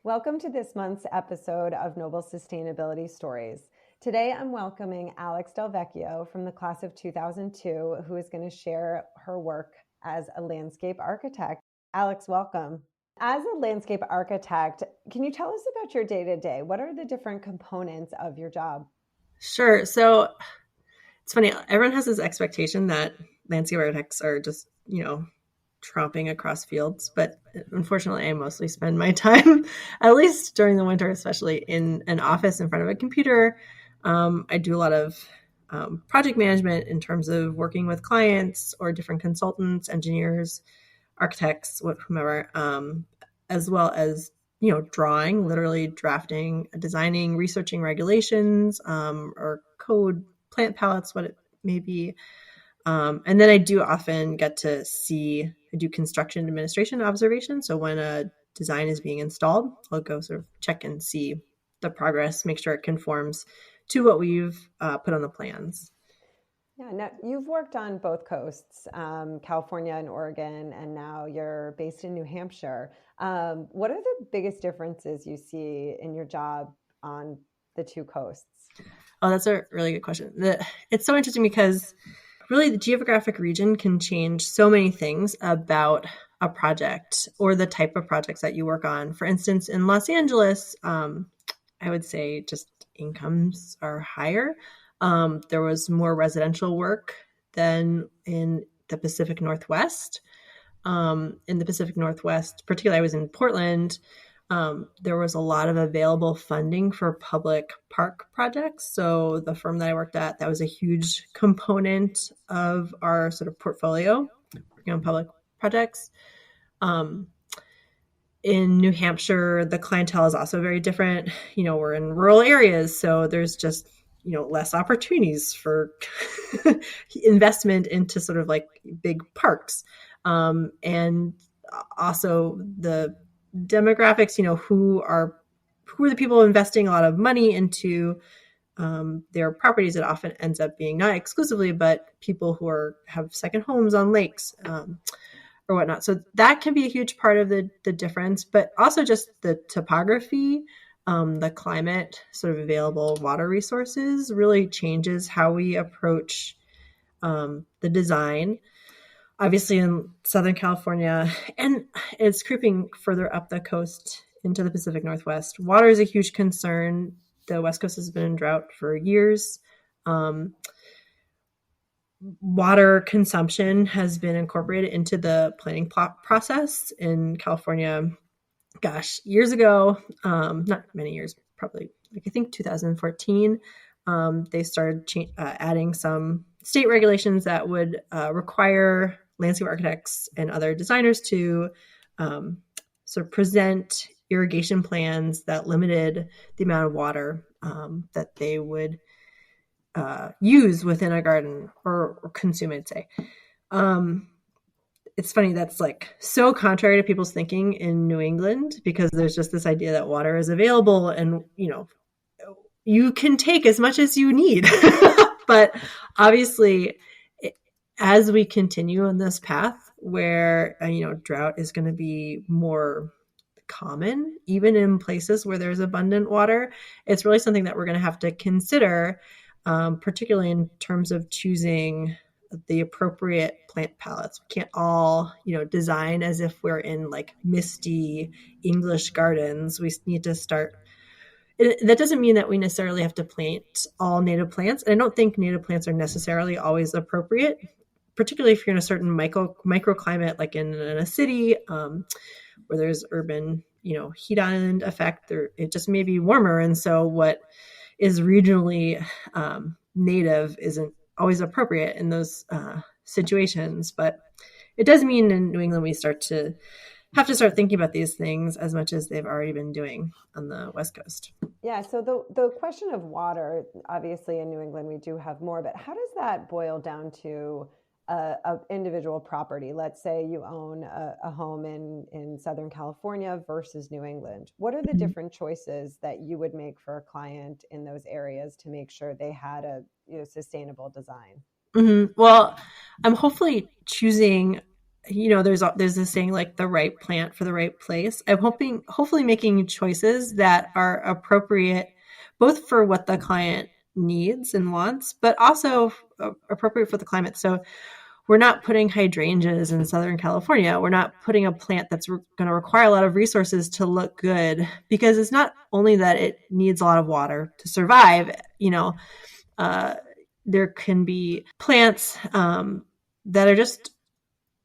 Welcome to this month's episode of Noble Sustainability Stories. Today I'm welcoming Alex Del Vecchio from the class of 2002, who is going to share her work as a landscape architect. Alex, welcome. As a landscape architect, can you tell us about your day-to-day? What are the different components of your job? Sure. So it's funny, everyone has this expectation that landscape architects are just, tromping across fields. But unfortunately, I mostly spend my time, at least during the winter, especially in an office in front of a computer. I do a lot of project management in terms of working with clients or different consultants, engineers, architects, whomever, as well as drawing, literally drafting, designing, researching regulations or code, plant palettes, what it may be. And then I do often get to I do construction administration observation. So when a design is being installed, I'll go sort of check and see the progress, make sure it conforms to what we've put on the plans. Yeah, now you've worked on both coasts, California and Oregon, and now you're based in New Hampshire. What are the biggest differences you see in your job on the two coasts? Oh, that's a really good question. It's so interesting because really the geographic region can change so many things about a project or the type of projects that you work on. For instance, in Los Angeles, I would say just incomes are higher. There was more residential work than in the Pacific Northwest. In the Pacific Northwest, particularly I was in Portland, there was a lot of available funding for public park projects. So the firm that I worked at, that was a huge component of our sort of portfolio, working on public projects. In New Hampshire, the clientele is also very different. We're in rural areas, so there's just less opportunities for investment into sort of like big parks. And also the demographics, who are the people investing a lot of money into their properties. It often ends up being not exclusively, but people who have second homes on lakes or whatnot. So that can be a huge part of the difference, but also just the topography, the climate, sort of available water resources really changes how we approach the design. Obviously in Southern California, and it's creeping further up the coast into the Pacific Northwest, water is a huge concern. The West Coast has been in drought for years. Water consumption has been incorporated into the planning process in California. Gosh, years ago, not many years, probably I think 2014, they started adding some state regulations that would require landscape architects and other designers to sort of present irrigation plans that limited the amount of water that they would use within a garden or consume, I'd say. It's funny, that's like so contrary to people's thinking in New England, because there's just this idea that water is available and, you can take as much as you need. But obviously, as we continue on this path where, drought is going to be more common, even in places where there's abundant water, it's really something that we're going to have to consider, particularly in terms of choosing the appropriate plant palettes. We can't all, design as if we're in like misty English gardens. We need to start. That doesn't mean that we necessarily have to plant all native plants. And I don't think native plants are necessarily always appropriate, particularly if you're in a certain microclimate, like in a city where there's urban, heat island effect, or it just may be warmer. And so what is regionally native isn't always appropriate in those situations. But it does mean in New England, we have to start thinking about these things as much as they've already been doing on the West Coast. Yeah, so the question of water, obviously in New England we do have more, but how does that boil down to a individual property? Let's say you own a home in Southern California versus New England. What are the different choices that you would make for a client in those areas to make sure they had a sustainable design? Mm-hmm. Well, I'm hopefully choosing there's this saying like the right plant for the right place. I'm hopefully making choices that are appropriate both for what the client needs and wants, but also appropriate for the climate. So we're not putting hydrangeas in Southern California. We're not putting a plant that's going to require a lot of resources to look good, because it's not only that it needs a lot of water to survive. Uh, there can be plants that are just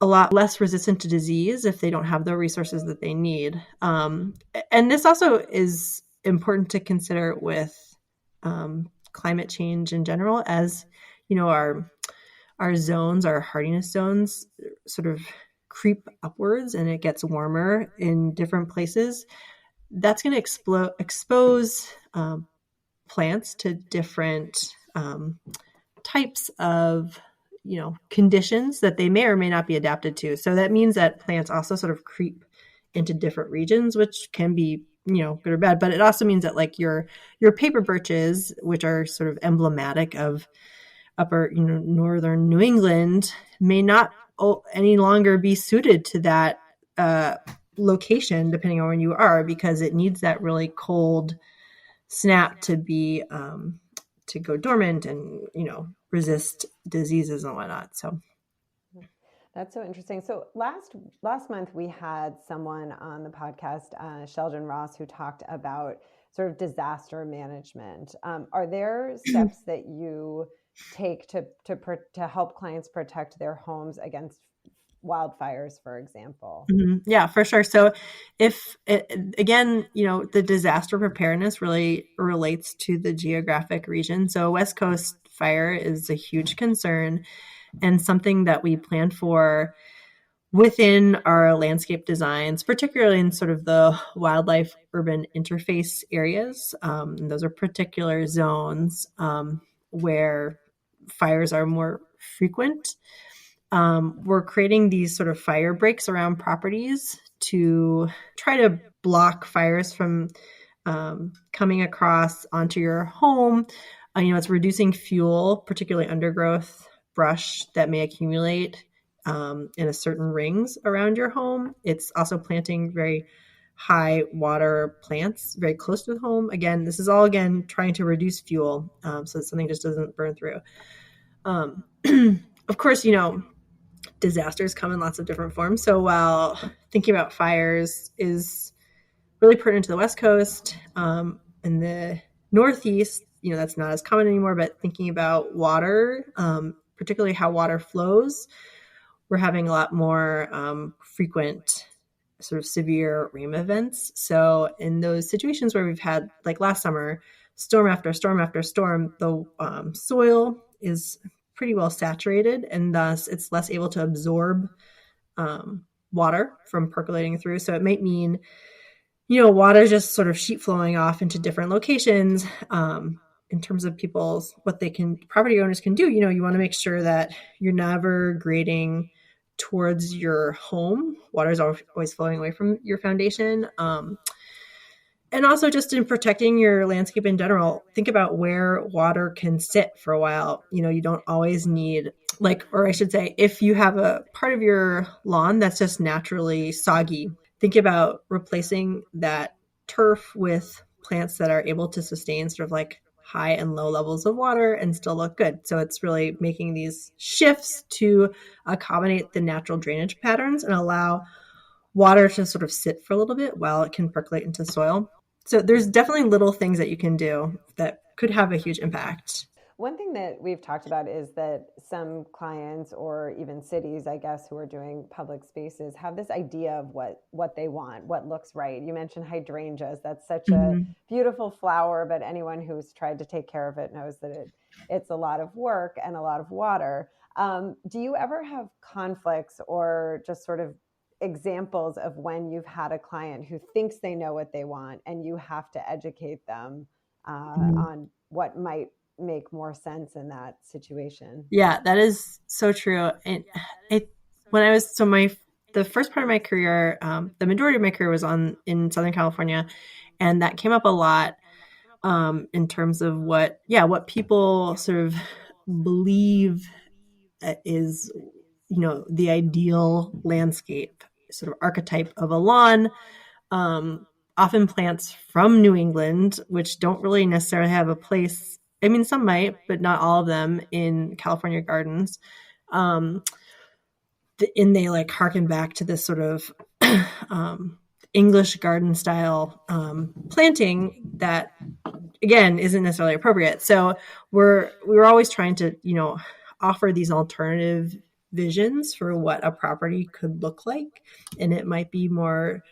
a lot less resistant to disease if they don't have the resources that they need. And this also is important to consider with climate change in general, as our zones, our hardiness zones, sort of creep upwards and it gets warmer in different places. That's going to expose plants to different types of conditions that they may or may not be adapted to. So that means that plants also sort of creep into different regions, which can be good or bad. But it also means that like your paper birches, which are sort of emblematic of upper northern New England, may not any longer be suited to that location, depending on where you are, because it needs that really cold snap to be to go dormant and resist diseases and whatnot. So that's so interesting. So last month we had someone on the podcast, Sheldon Ross, who talked about sort of disaster management. Are there steps that you take to help clients protect their homes against wildfires, for example? Mm-hmm. Yeah, for sure. So again, the disaster preparedness really relates to the geographic region. So West Coast fire is a huge concern and something that we plan for within our landscape designs, particularly in sort of the wildlife urban interface areas. Those are particular zones where fires are more frequent. We're creating these sort of fire breaks around properties to try to block fires from coming across onto your home. It's reducing fuel, particularly undergrowth brush that may accumulate in a certain rings around your home. It's also planting very high water plants very close to the home. Again, this is all trying to reduce fuel so that something just doesn't burn through. Of course, disasters come in lots of different forms. So while thinking about fires is really pertinent to the West Coast, in the Northeast, that's not as common anymore, but thinking about water, particularly how water flows, we're having a lot more frequent sort of severe rain events. So in those situations where we've had, like last summer, storm after storm after storm, the soil is pretty well saturated, and thus it's less able to absorb water from percolating through. So it might mean, water just sort of sheet flowing off into different locations. In terms of property owners can do, you want to make sure that you're never grading towards your home. Water is always flowing away from your foundation. And also just in protecting your landscape in general, think about where water can sit for a while. You don't always need, or I should say, if you have a part of your lawn that's just naturally soggy, think about replacing that turf with plants that are able to sustain sort of like high and low levels of water and still look good. So it's really making these shifts to accommodate the natural drainage patterns and allow water to sort of sit for a little bit while it can percolate into soil. So there's definitely little things that you can do that could have a huge impact. One thing that we've talked about is that some clients, or even cities, I guess, who are doing public spaces, have this idea of what they want, what looks right. You mentioned hydrangeas. That's such a beautiful flower, but anyone who's tried to take care of it knows that it's a lot of work and a lot of water. Do you ever have conflicts or just sort of examples of when you've had a client who thinks they know what they want and you have to educate them on what might make more sense in that situation? Yeah, that is so true. And the first part of my career, the majority of my career was in Southern California, and that came up a lot in terms of what people sort of believe is the ideal landscape sort of archetype of a lawn. Often plants from New England, which don't really necessarily have a place. I mean, some might, but not all of them in California gardens. Um, and they like harken back to this sort of English garden style planting that again isn't necessarily appropriate. So we're always trying to offer these alternative visions for what a property could look like, and it might be more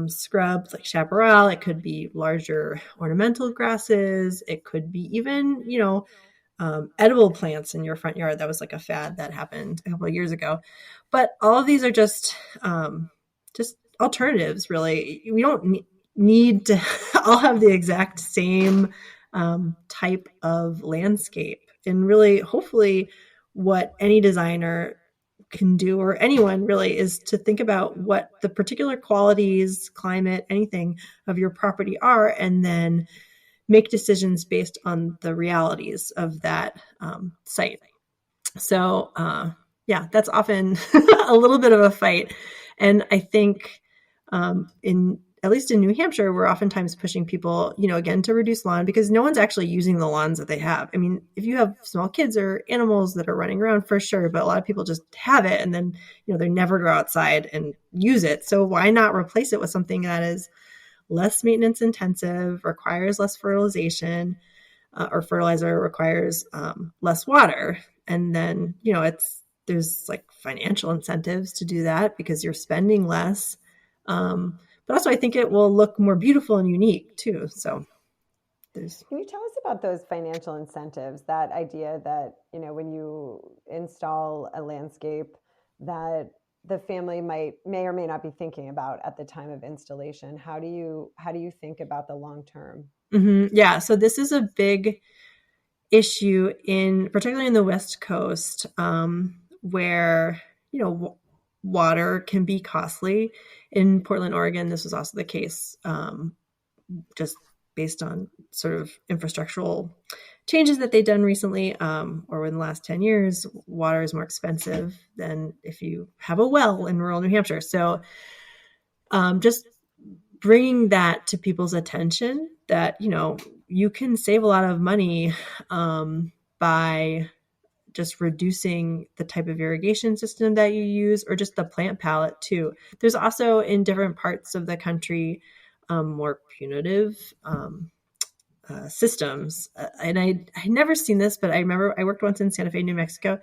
scrubs like chaparral. It could be larger ornamental grasses. It could be even edible plants in your front yard. That was like a fad that happened a couple of years ago. But all of these are just alternatives, really. We don't need to all have the exact same type of landscape. And really, hopefully, what any designer can do, or anyone really, is to think about what the particular qualities, climate, anything of your property are, and then make decisions based on the realities of that site. So, yeah, that's often a little bit of a fight. And I think at least in New Hampshire, we're oftentimes pushing people, again, to reduce lawn because no one's actually using the lawns that they have. I mean, if you have small kids or animals that are running around, for sure, but a lot of people just have it and then, they never go outside and use it. So why not replace it with something that is less maintenance intensive, requires less fertilization, or fertilizer, requires less water. And then, there's like financial incentives to do that because you're spending less. But also I think it will look more beautiful and unique too. So Can you tell us about those financial incentives, that idea that, when you install a landscape that the family may or may not be thinking about at the time of installation? How do you think about the long term? Mm-hmm. Yeah. So this is a big issue particularly in the West Coast, where, water can be costly. In Portland, Oregon, this was also the case, just based on sort of infrastructural changes that they've done recently, or in the last 10 years. Water is more expensive than if you have a well in rural New Hampshire. So just bringing that to people's attention that, you can save a lot of money by just reducing the type of irrigation system that you use, or just the plant palette too. There's also in different parts of the country more punitive systems. And I never seen this, but I remember I worked once in Santa Fe, New Mexico,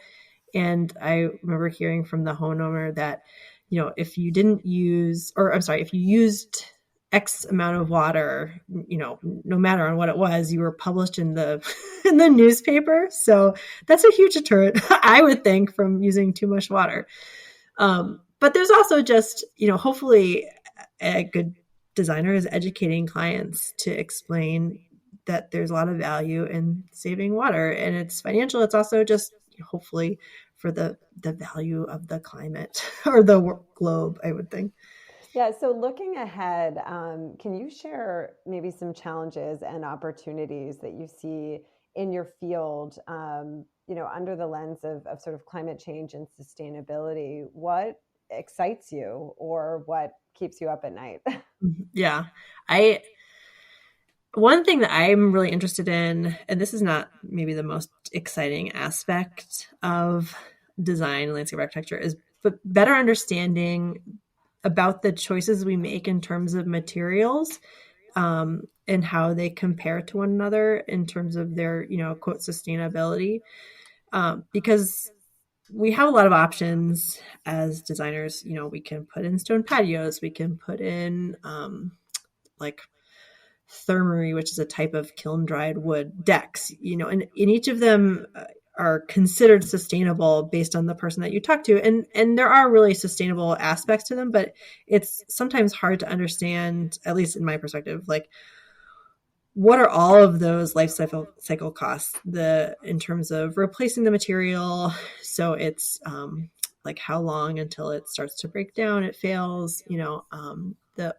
and I remember hearing from the homeowner that, if you didn't use, or I'm sorry, if you used X amount of water, no matter on what it was, you were published in the in the newspaper. So that's a huge deterrent, I would think, from using too much water. But there's also just, hopefully a good designer is educating clients to explain that there's a lot of value in saving water, and it's financial. It's also just hopefully for the value of the climate or the globe, I would think. Yeah, so looking ahead, can you share maybe some challenges and opportunities that you see in your field, under the lens of sort of climate change and sustainability? What excites you or what keeps you up at night? Yeah. One thing that I'm really interested in, and this is not maybe the most exciting aspect of design, landscape architecture, is but better understanding about the choices we make in terms of materials, and how they compare to one another in terms of their, quote, sustainability. Because we have a lot of options as designers. We can put in stone patios, we can put in like thermery, which is a type of kiln dried wood decks, and in each of them are considered sustainable based on the person that you talk to. And there are really sustainable aspects to them, but it's sometimes hard to understand, at least in my perspective, like what are all of those life cycle costs in terms of replacing the material. So it's like how long until it starts to break down, it fails, the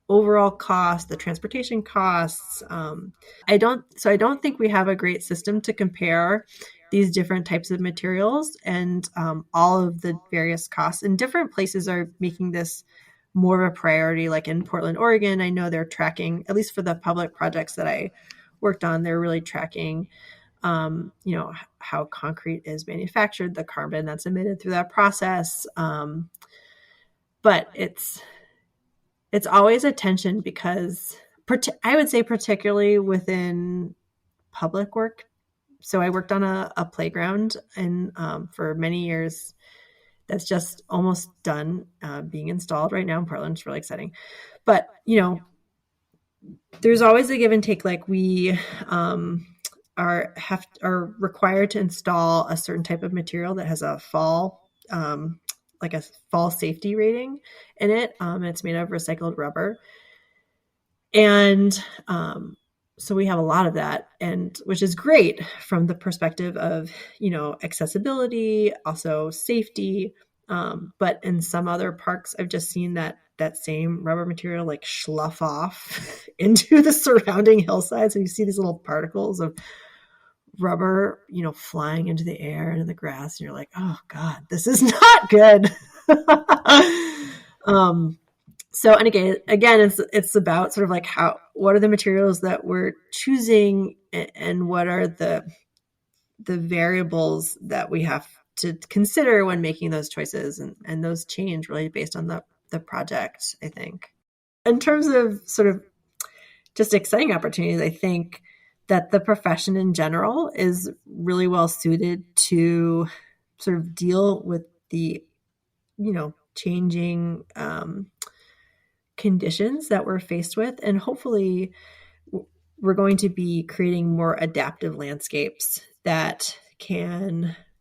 overall cost, the transportation costs. I don't think we have a great system to compare these different types of materials and all of the various costs. And different places are making this more of a priority. Like in Portland, Oregon, I know they're tracking, at least for the public projects that I worked on, they're really tracking, how concrete is manufactured, the carbon that's emitted through that process. But it's always a tension because I would say particularly within public work. So I worked on a playground and for many years that's just almost done being installed right now in Portland. It's really exciting. But, there's always a give and take. Like we are required to install a certain type of material that has a fall safety rating in it. It's made of recycled rubber. And so we have a lot of that, and which is great from the perspective of, accessibility, also safety. But in some other parks, I've just seen that same rubber material like slough off into the surrounding hillsides. And you see these little particles of rubber, flying into the air and in the grass. And you're like, oh God, this is not good. So, and again, it's about sort of like what are the materials that we're choosing and what are the variables that we have to consider when making those choices, and those change really based on the project, I think. In terms of sort of just exciting opportunities, I think that the profession in general is really well suited to sort of deal with the, changing conditions that we're faced with. And hopefully we're going to be creating more adaptive landscapes that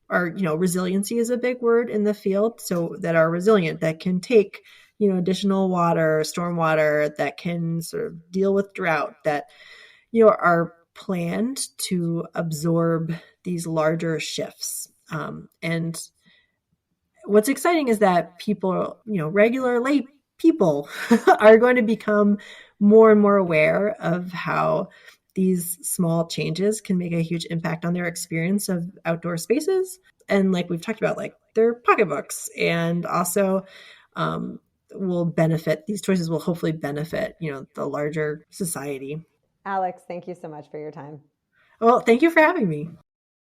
resiliency is a big word in the field. So that are resilient, that can take, additional water, stormwater, that can sort of deal with drought, that, are planned to absorb these larger shifts. And what's exciting is that people, regular lay people are going to become more and more aware of how these small changes can make a huge impact on their experience of outdoor spaces. And like we've talked about, like their pocketbooks, and also these choices will hopefully benefit, the larger society. Alex, thank you so much for your time. Well, thank you for having me.